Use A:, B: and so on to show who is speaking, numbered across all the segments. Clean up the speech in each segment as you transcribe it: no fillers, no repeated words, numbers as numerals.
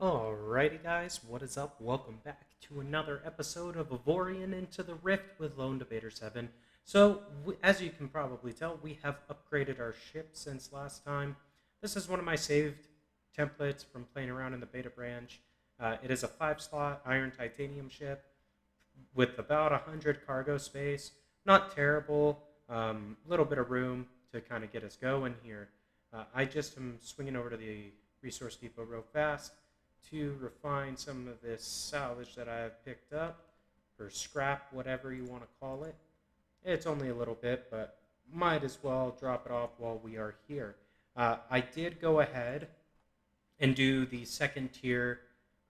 A: Alrighty, guys, what is up? Welcome back to another episode of Avorion Into the Rift with Lone Debater 7. As you can probably tell, we have upgraded our ship since last time. This is one of my saved templates from playing around in the beta branch. It is a 5-slot iron titanium ship with about 100 cargo space. Not terrible, little bit of room to kind of get us going here. I just am swinging over to the resource depot real fast to refine some of this salvage that I have picked up, or scrap, whatever you want to call it. It's only a little bit, but might as well drop it off while we are here. I did go ahead and do the second tier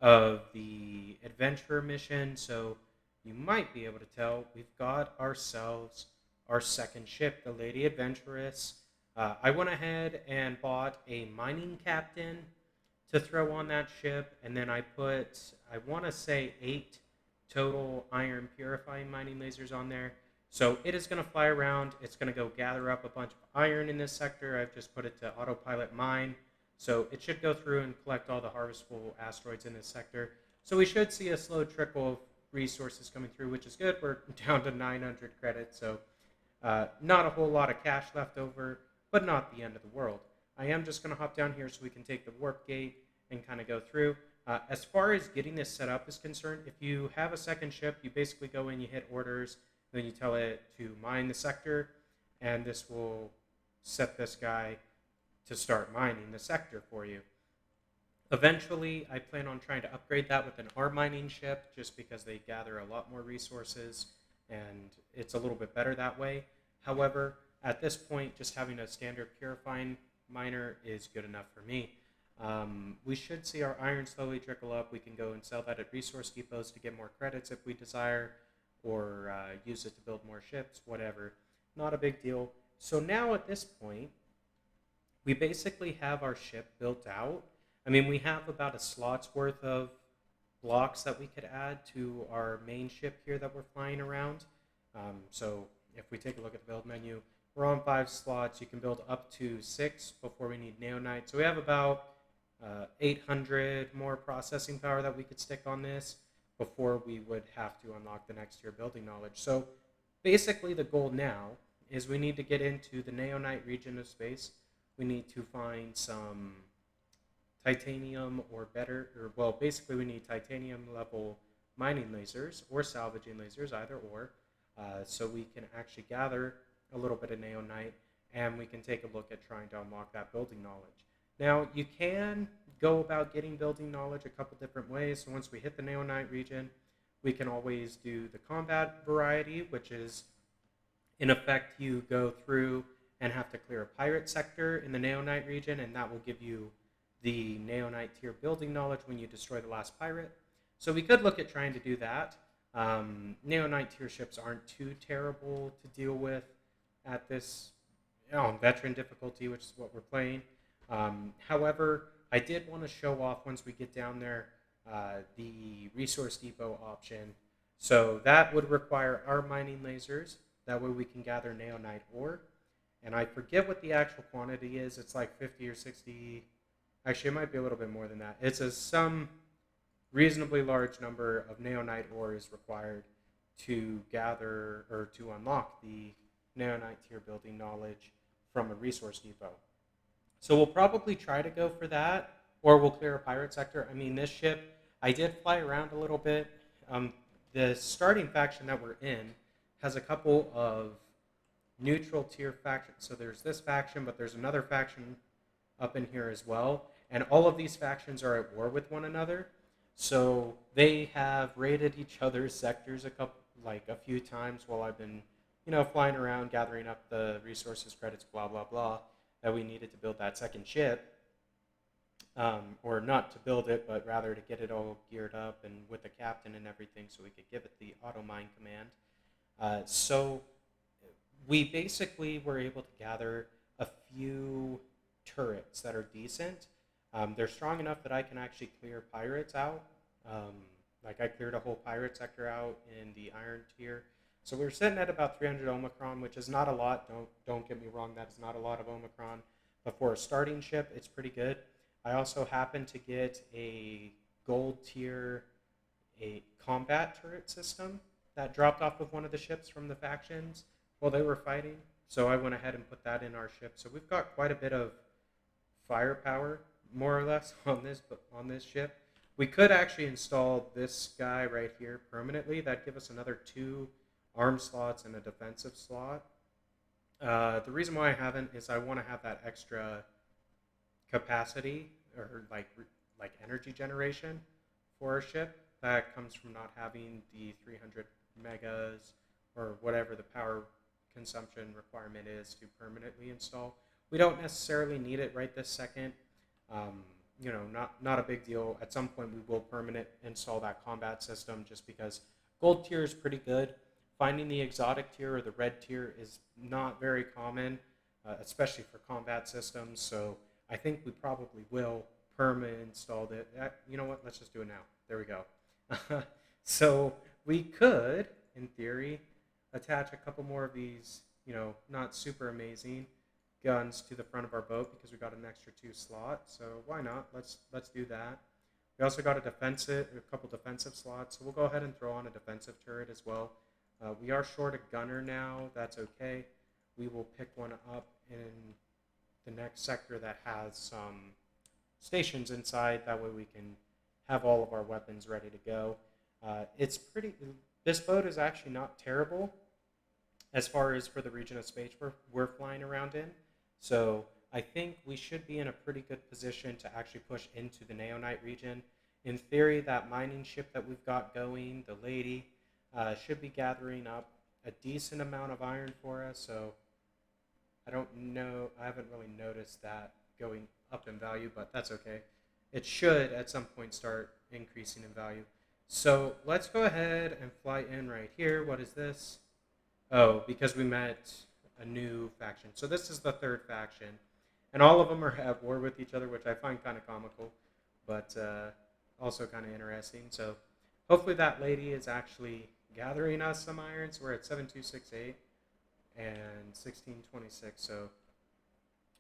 A: of the adventurer mission, so you might be able to tell we've got ourselves our second ship, the Lady Adventuress. I went ahead and bought a mining captain to throw on that ship, and then I put, I want to say, 8 total iron purifying mining lasers on there. So it is going to fly around. It's going to go gather up a bunch of iron in this sector. I've just put it to autopilot mine. So it should go through and collect all the harvestable asteroids in this sector. So we should see a slow trickle of resources coming through, which is good. We're down to 900 credits, so not a whole lot of cash left over, but not the end of the world. I am just going to hop down here so we can take the warp gate and kind of go through. As far as getting this set up is concerned, if you have a second ship, you basically go in, you hit orders, then you tell it to mine the sector, and this will set this guy to start mining the sector for you. Eventually, I plan on trying to upgrade that with an R mining ship, just because they gather a lot more resources, and it's a little bit better that way. However, at this point, just having a standard purifying miner is good enough for me. We should see our iron slowly trickle up. We can go and sell that at resource depots to get more credits if we desire, or use it to build more ships, whatever. Not a big deal. So now at this point, we basically have our ship built out. I mean, we have about a slot's worth of blocks that we could add to our main ship here that we're flying around. So if we take a look at the build menu, we're on 5 slots. You can build up to 6 before we need neonite. So we have about 800 more processing power that we could stick on this before we would have to unlock the next tier building knowledge. So basically the goal now is we need to get into the neonite region of space. We need to find some titanium or better, or well, basically we need titanium level mining lasers or salvaging lasers, either or, so we can actually gather a little bit of neonite, and we can take a look at trying to unlock that building knowledge. Now, you can go about getting building knowledge a couple different ways. So once we hit the neonite region, we can always do the combat variety, which is, in effect, you go through and have to clear a pirate sector in the neonite region, and that will give you the neonite tier building knowledge when you destroy the last pirate. So we could look at trying to do that. Neonite tier ships aren't too terrible to deal with at this veteran difficulty, which is what we're playing. However, I did want to show off once we get down there the resource depot option. So that would require our mining lasers. That way we can gather neonite ore. And I forget what the actual quantity is. It's like 50 or 60. Actually, it might be a little bit more than that. It's some reasonably large number of neonite ore is required to gather or to unlock the neonite tier building knowledge from a resource depot. So we'll probably try to go for that, or we'll clear a pirate sector. I mean, this ship, I did fly around a little bit. The starting faction that we're in has a couple of neutral tier factions. So there's this faction, but there's another faction up in here as well. And all of these factions are at war with one another. So they have raided each other's sectors a few times while I've been, flying around, gathering up the resources, credits, blah, blah, blah, that we needed to build that second ship. Or not to build it, but rather to get it all geared up and with the captain and everything so we could give it the auto mine command. So we basically were able to gather a few turrets that are decent. They're strong enough that I can actually clear pirates out. I cleared a whole pirate sector out in the iron tier. So we're sitting at about 300 Omicron, which is not a lot. Don't get me wrong, that is not a lot of Omicron. But for a starting ship, it's pretty good. I also happened to get a gold tier, a combat turret system that dropped off of one of the ships from the factions while they were fighting. So I went ahead and put that in our ship. So we've got quite a bit of firepower, more or less, on this ship. We could actually install this guy right here permanently. That'd give us another 2 arm slots and a defensive slot. The reason why I haven't is I want to have that extra capacity or like energy generation for our ship that comes from not having the 300 megas or whatever the power consumption requirement is to permanently install. We don't necessarily need it right this second. Not a big deal. At some point, we will permanent install that combat system just because gold tier is pretty good. Finding the exotic tier or the red tier is not very common, especially for combat systems. So I think we probably will permanent install it. You know what? Let's just do it now. There we go. So we could, in theory, attach a couple more of these, not super amazing guns to the front of our boat because we got an extra 2 slot. So why not? Let's do that. We also got a couple defensive slots. So we'll go ahead and throw on a defensive turret as well. We are short a gunner now. That's okay. We will pick one up in the next sector that has some stations inside. That way we can have all of our weapons ready to go. This boat is actually not terrible as far as for the region of space we're flying around in. So I think we should be in a pretty good position to actually push into the Neonite region. In theory, that mining ship that we've got going, the Lady, should be gathering up a decent amount of iron for us. So I don't know. I haven't really noticed that going up in value, but that's okay. It should at some point start increasing in value. So let's go ahead and fly in right here. What is this? Oh, because we met a new faction. So this is the 3rd faction. And all of them are at war with each other, which I find kind of comical, but also kind of interesting. So hopefully that Lady is actually gathering us some iron. So we're at 7268 and 1626. So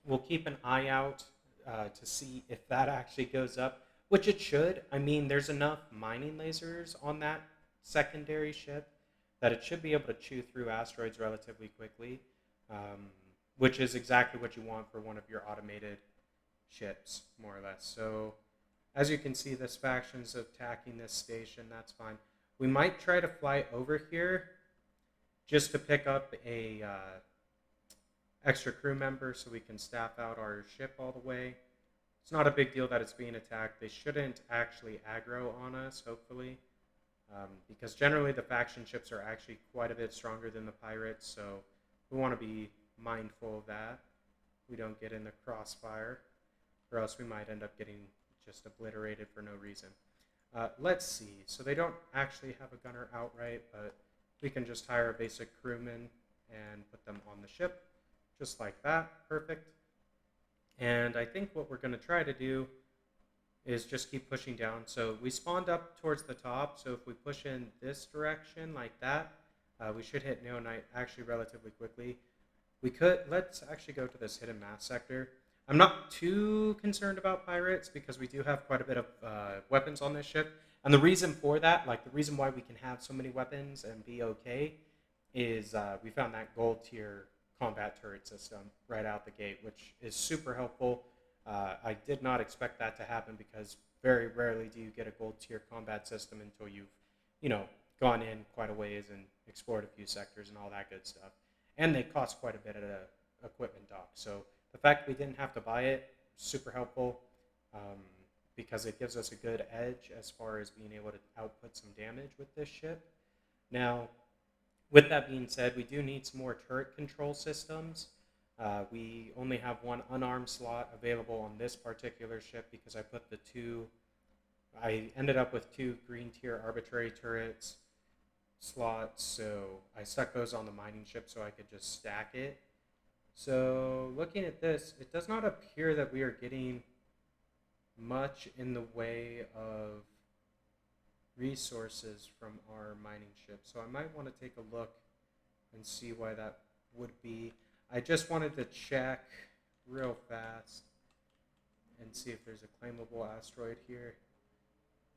A: we'll keep an eye out to see if that actually goes up, which it should. I mean, there's enough mining lasers on that secondary ship that it should be able to chew through asteroids relatively quickly, which is exactly what you want for one of your automated ships, more or less. So as you can see, this faction's attacking this station. That's fine. We might try to fly over here just to pick up a extra crew member so we can staff out our ship all the way. It's not a big deal that it's being attacked. They shouldn't actually aggro on us, hopefully. Because generally the faction ships are actually quite a bit stronger than the pirates, so we want to be mindful of that. We don't get in the crossfire, or else we might end up getting just obliterated for no reason. Let's see. So they don't actually have a gunner outright, but we can just hire a basic crewman and put them on the ship, just like that. Perfect. And I think what we're going to try to do is just keep pushing down. So we spawned up towards the top, so if we push in this direction like that, we should hit Neonite actually relatively quickly. Let's actually go to this hidden mass sector. I'm not too concerned about pirates because we do have quite a bit of weapons on this ship. And the reason for that, like the reason why we can have so many weapons and be okay, is we found that gold tier combat turret system right out the gate, which is super helpful. I did not expect that to happen because very rarely do you get a gold tier combat system until you've, gone in quite a ways and explored a few sectors and all that good stuff. And they cost quite a bit at a equipment dock. So the fact we didn't have to buy it, super helpful, because it gives us a good edge as far as being able to output some damage with this ship. Now, with that being said, we do need some more turret control systems. We only have one unarmed slot available on this particular ship because I ended up with 2 green tier arbitrary turrets slots, so I stuck those on the mining ship so I could just stack it. So looking at this, it does not appear that we are getting much in the way of resources from our mining ship. So I might want to take a look and see why that would be. I just wanted to check real fast and see if there's a claimable asteroid here.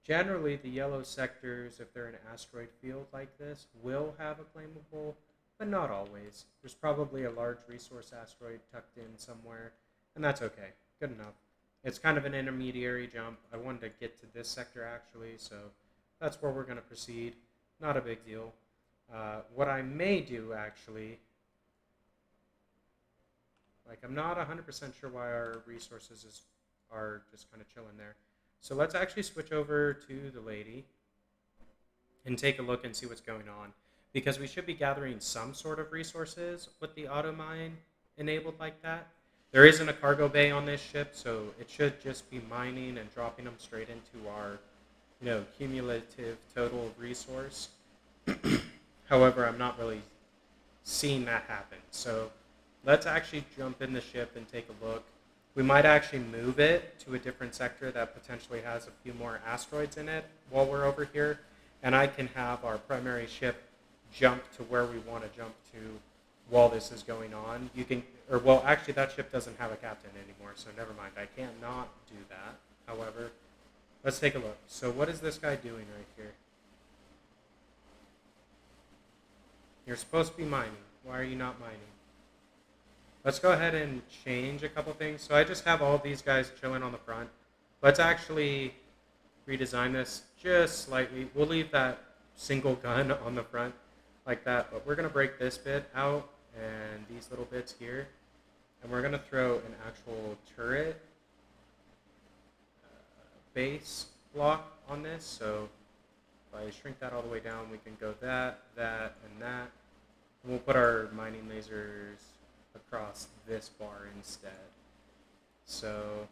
A: Generally, the yellow sectors, if they're an asteroid field like this, will have a claimable, but not always. There's probably a large resource asteroid tucked in somewhere, and that's okay. Good enough. It's kind of an intermediary jump. I wanted to get to this sector actually, so that's where we're going to proceed. Not a big deal. What I may do actually, like I'm not 100% sure why our resources are just kind of chilling there. So let's actually switch over to the lady and take a look and see what's going on. Because we should be gathering some sort of resources with the auto mine enabled like that. There isn't a cargo bay on this ship, so it should just be mining and dropping them straight into our, cumulative total resource. However, I'm not really seeing that happen. So let's actually jump in the ship and take a look. We might actually move it to a different sector that potentially has a few more asteroids in it while we're over here. And I can have our primary ship jump to where we want to jump to while this is going on. Actually that ship doesn't have a captain anymore, so never mind. I can't not do that. However, let's take a look. So what is this guy doing right here? You're supposed to be mining. Why are you not mining? Let's go ahead and change a couple things. So I just have all these guys chilling on the front. Let's actually redesign this just slightly. We'll leave that single gun on the front like that, but we're going to break this bit out and these little bits here. And we're going to throw an actual turret base block on this. So if I shrink that all the way down, we can go that, and that. And we'll put our mining lasers across this bar instead. So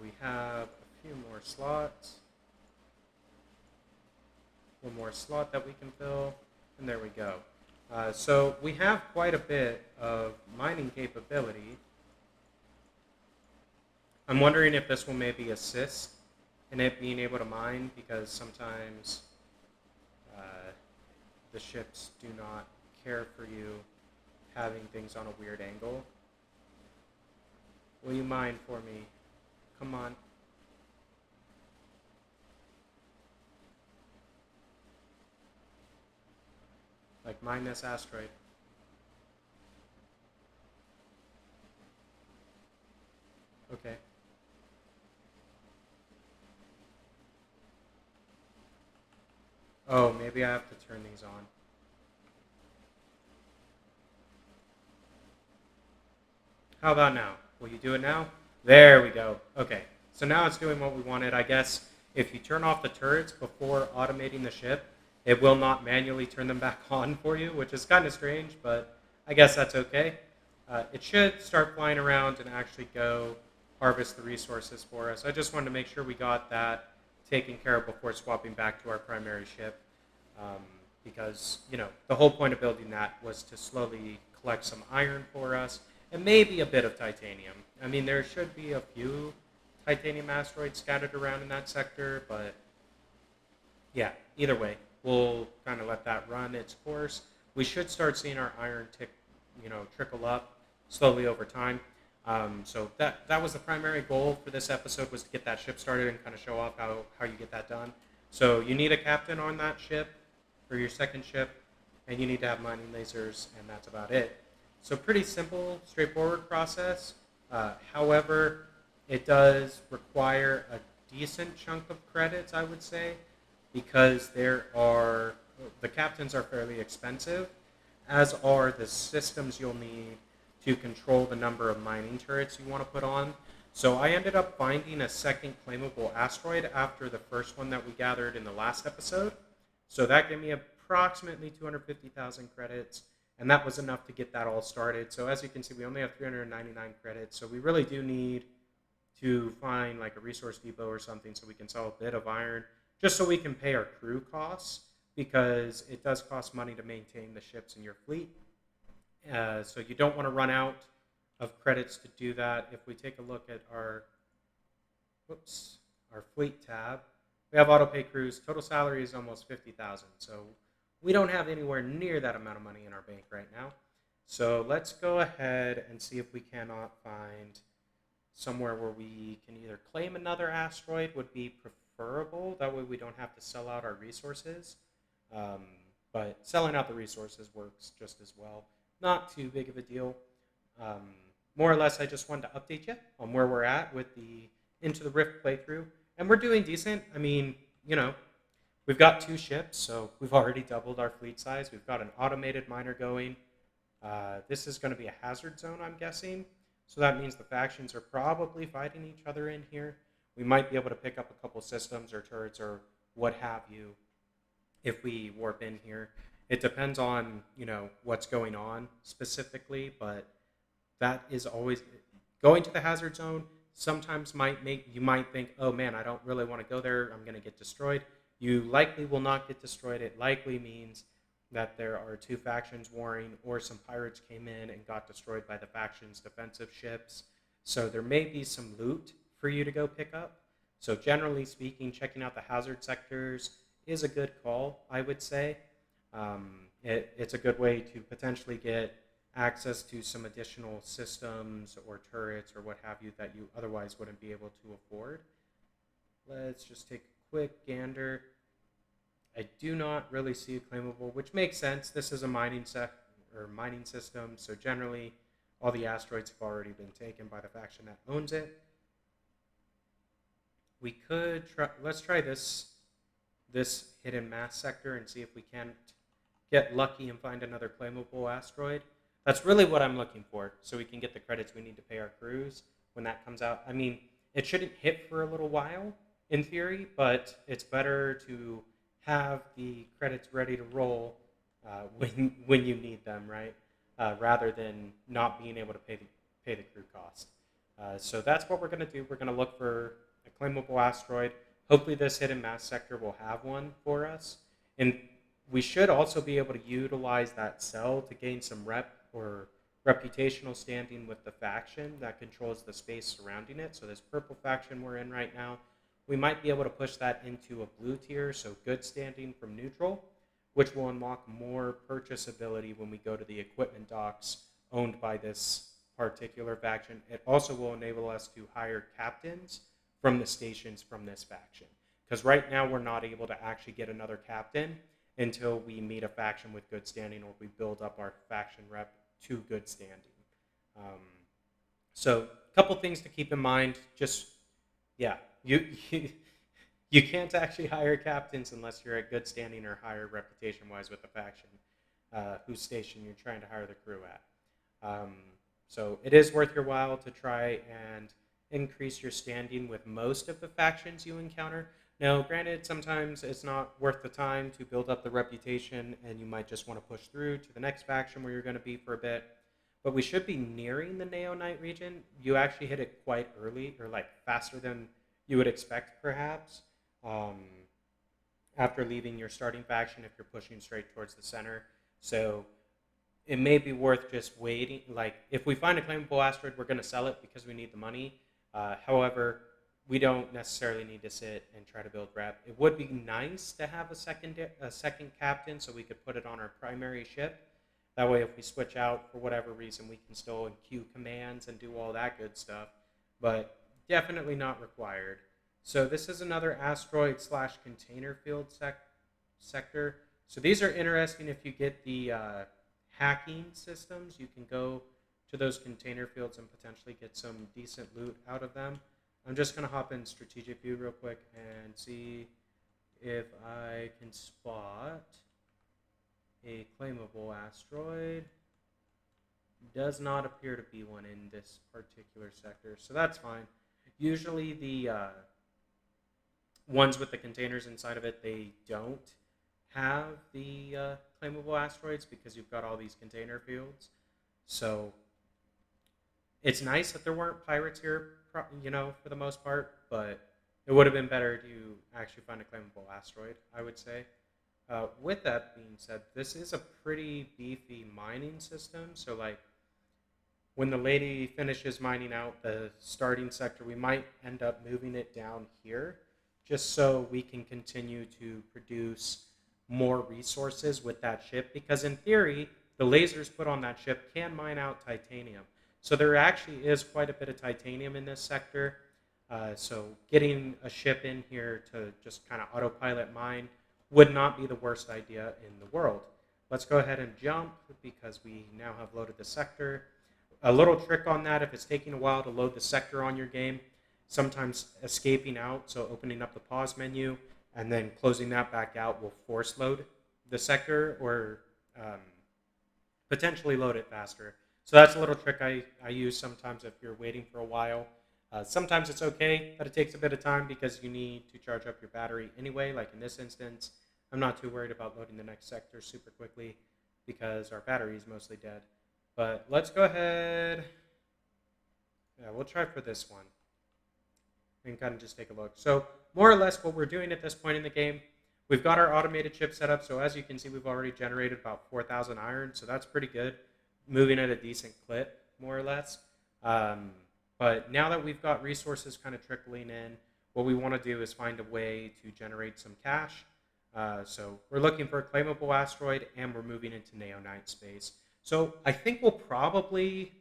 A: we have a few more slots. One more slot that we can fill, and there we go. So we have quite a bit of mining capability. I'm wondering if this will maybe assist in it being able to mine, because sometimes the ships do not care for you having things on a weird angle. Will you mine for me? Come on. Like, mine this asteroid. Okay. Oh, maybe I have to turn these on. How about now? Will you do it now? There we go. Okay. So now it's doing what we wanted. I guess if you turn off the turrets before automating the ship, it will not manually turn them back on for you, which is kind of strange, but I guess that's okay. It should start flying around and actually go harvest the resources for us. I just wanted to make sure we got that taken care of before swapping back to our primary ship, because the whole point of building that was to slowly collect some iron for us and maybe a bit of titanium. I mean, there should be a few titanium asteroids scattered around in that sector, but yeah, either way, we'll kind of let that run its course. We should start seeing our iron trickle up slowly over time. So that was the primary goal for this episode, was to get that ship started and kind of show off how you get that done. So you need a captain on that ship for your second ship, and you need to have mining lasers, and that's about it. So pretty simple, straightforward process. However, it does require a decent chunk of credits, I would say, because the captains are fairly expensive, as are the systems you'll need to control the number of mining turrets you want to put on. So I ended up finding a second claimable asteroid after the first one that we gathered in the last episode. So that gave me approximately 250,000 credits, and that was enough to get that all started. So as you can see, we only have 399 credits, so we really do need to find like a resource depot or something so we can sell a bit of iron, just so we can pay our crew costs, because it does cost money to maintain the ships in your fleet. So you don't want to run out of credits to do that. If we take a look at our fleet tab, we have auto pay crews. Total salary is almost 50,000. So we don't have anywhere near that amount of money in our bank right now. So let's go ahead and see if we cannot find somewhere where we can either claim another asteroid would be preferable. That way we don't have to sell out our resources. Um, but selling out the resources works just as well. Not too big of a deal. Um, More or less, I just wanted to update you on where we're at with the Into the Rift playthrough. And we're doing decent. I mean, we've got 2 ships, so we've already doubled our fleet size. We've got an automated miner going. This is going to be a hazard zone, I'm guessing. So that means the factions are probably fighting each other in here. We might be able to pick up a couple systems or turrets or what have you if we warp in here. It depends on, what's going on specifically, but that is always going to the hazard zone. Sometimes you might think, oh man, I don't really want to go there. I'm going to get destroyed. You likely will not get destroyed. It likely means that there are 2 factions warring, or some pirates came in and got destroyed by the faction's defensive ships. So there may be some loot for you to go pick up. So generally speaking, checking out the hazard sectors is a good call, I would say. It's a good way to potentially get access to some additional systems or turrets or what have you that you otherwise wouldn't be able to afford. Let's just take a quick gander. I do not really see a claimable, which makes sense. This is a mining system, so generally all the asteroids have already been taken by the faction that owns it. We could let's try this hidden mass sector and see if we can't get lucky and find another claimable asteroid. That's really what I'm looking for, so we can get the credits we need to pay our crews when that comes out. I mean, it shouldn't hit for a little while, in theory, but it's better to have the credits ready to roll when you need them, right? Rather than not being able to pay the crew cost. So that's what we're going to do. We're going to look for a claimable asteroid. Hopefully this hidden mass sector will have one for us. And we should also be able to utilize that cell to gain some rep or reputational standing with the faction that controls the space surrounding it. So this purple faction we're in right now, we might be able to push that into a blue tier, so good standing from neutral, which will unlock more purchasability when we go to the equipment docks owned by this particular faction. It also will enable us to hire captains from the stations from this faction. Because right now we're not able to actually get another captain until we meet a faction with good standing or we build up our faction rep to good standing. So a couple things to keep in mind. Just, yeah, you can't actually hire captains unless you're at good standing or higher reputation-wise with the faction whose station you're trying to hire the crew at. So it is worth your while to try and increase your standing with most of the factions you encounter. Now, granted, sometimes it's not worth the time to build up the reputation, and you might just want to push through to the next faction where you're going to be for a bit. But we should be nearing the Neonite region. You actually hit it quite early, or like faster than you would expect, perhaps, after leaving your starting faction if you're pushing straight towards the center. So it may be worth just waiting. Like, if we find a claimable asteroid, we're going to sell it because we need the money. However, we don't necessarily need to sit and try to build rep. It would be nice to have a second captain so we could put it on our primary ship. That way, if we switch out for whatever reason, we can still queue commands and do all that good stuff. But definitely not required. So this is another asteroid / container field sector. So these are interesting if you get the hacking systems. You can go to those container fields and potentially get some decent loot out of them. I'm just going to hop in strategic view real quick and see if I can spot a claimable asteroid. Does not appear to be one in this particular sector, so that's fine. Usually the ones with the containers inside of it, they don't have the claimable asteroids because you've got all these container fields. So it's nice that there weren't pirates here, for the most part, but it would have been better to actually find a claimable asteroid, I would say. With that being said, this is a pretty beefy mining system. So, like, when the lady finishes mining out the starting sector, we might end up moving it down here just so we can continue to produce more resources with that ship. Because in theory, the lasers put on that ship can mine out titanium. So there actually is quite a bit of titanium in this sector. So getting a ship in here to just kind of autopilot mine would not be the worst idea in the world. Let's go ahead and jump because we now have loaded the sector. A little trick on that, if it's taking a while to load the sector on your game, sometimes escaping out, so opening up the pause menu and then closing that back out will force load the sector or potentially load it faster. So that's a little trick I use sometimes if you're waiting for a while. Sometimes it's okay that it takes a bit of time because you need to charge up your battery anyway. Like in this instance, I'm not too worried about loading the next sector super quickly because our battery is mostly dead. But let's go ahead. Yeah, we'll try for this one and kind of just take a look. So more or less what we're doing at this point in the game, we've got our automated chip set up. So as you can see, we've already generated about 4,000 iron. So that's pretty good. Moving at a decent clip, more or less. But now that we've got resources kind of trickling in, what we want to do is find a way to generate some cash. So we're looking for a claimable asteroid, and we're moving into neonite space. So I think we'll probably,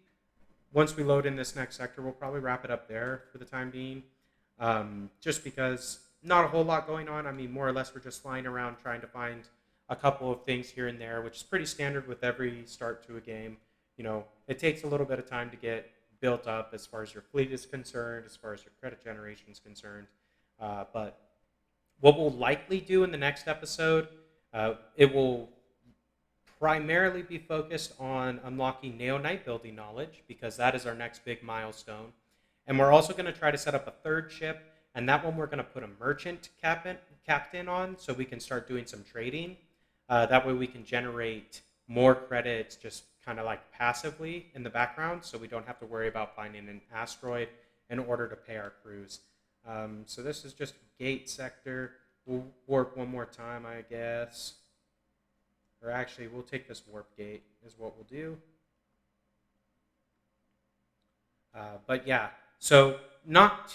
A: once we load in this next sector, we'll probably wrap it up there for the time being. Just because not a whole lot going on. I mean, more or less we're just flying around trying to find a couple of things here and there, which is pretty standard with every start to a game. You know, it takes a little bit of time to get built up as far as your fleet is concerned, as far as your credit generation is concerned. But what we'll likely do in the next episode, it will primarily be focused on unlocking neonite building knowledge because that is our next big milestone. And we're also going to try to set up a third ship, and that one we're going to put a merchant captain on so we can start doing some trading. That way we can generate more credits just kind of like passively in the background so we don't have to worry about finding an asteroid in order to pay our crews. So this is just gate sector. We'll warp one more time, I guess. Or actually, we'll take this warp gate is what we'll do. But yeah, so not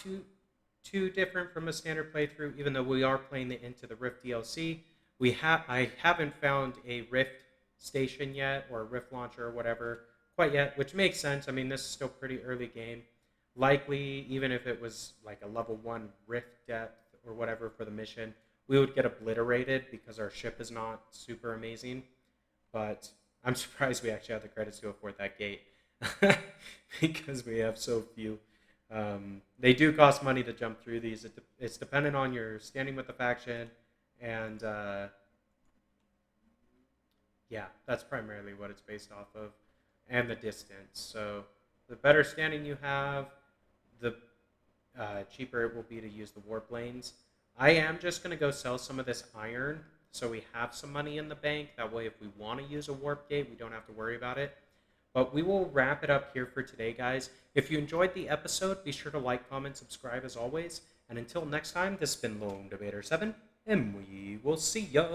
A: too different from a standard playthrough, even though we are playing the Into the Rift DLC. I haven't found a Rift station yet, or a Rift launcher or whatever quite yet, which makes sense. I mean, this is still pretty early game. Likely, even if it was like a level 1 Rift depth or whatever for the mission, we would get obliterated because our ship is not super amazing. But I'm surprised we actually have the credits to afford that gate because we have so few. They do cost money to jump through these. It's dependent on your standing with the faction, and yeah, that's primarily what it's based off of, and the distance. So the better standing you have, the cheaper it will be to use the warp lanes. I am just going to go sell some of this iron so we have some money in the bank. That way, if we want to use a warp gate, we don't have to worry about it. But we will wrap it up here for today, guys. If you enjoyed the episode, be sure to like, comment, subscribe as always. And until next time, this has been LD7, and we will see ya.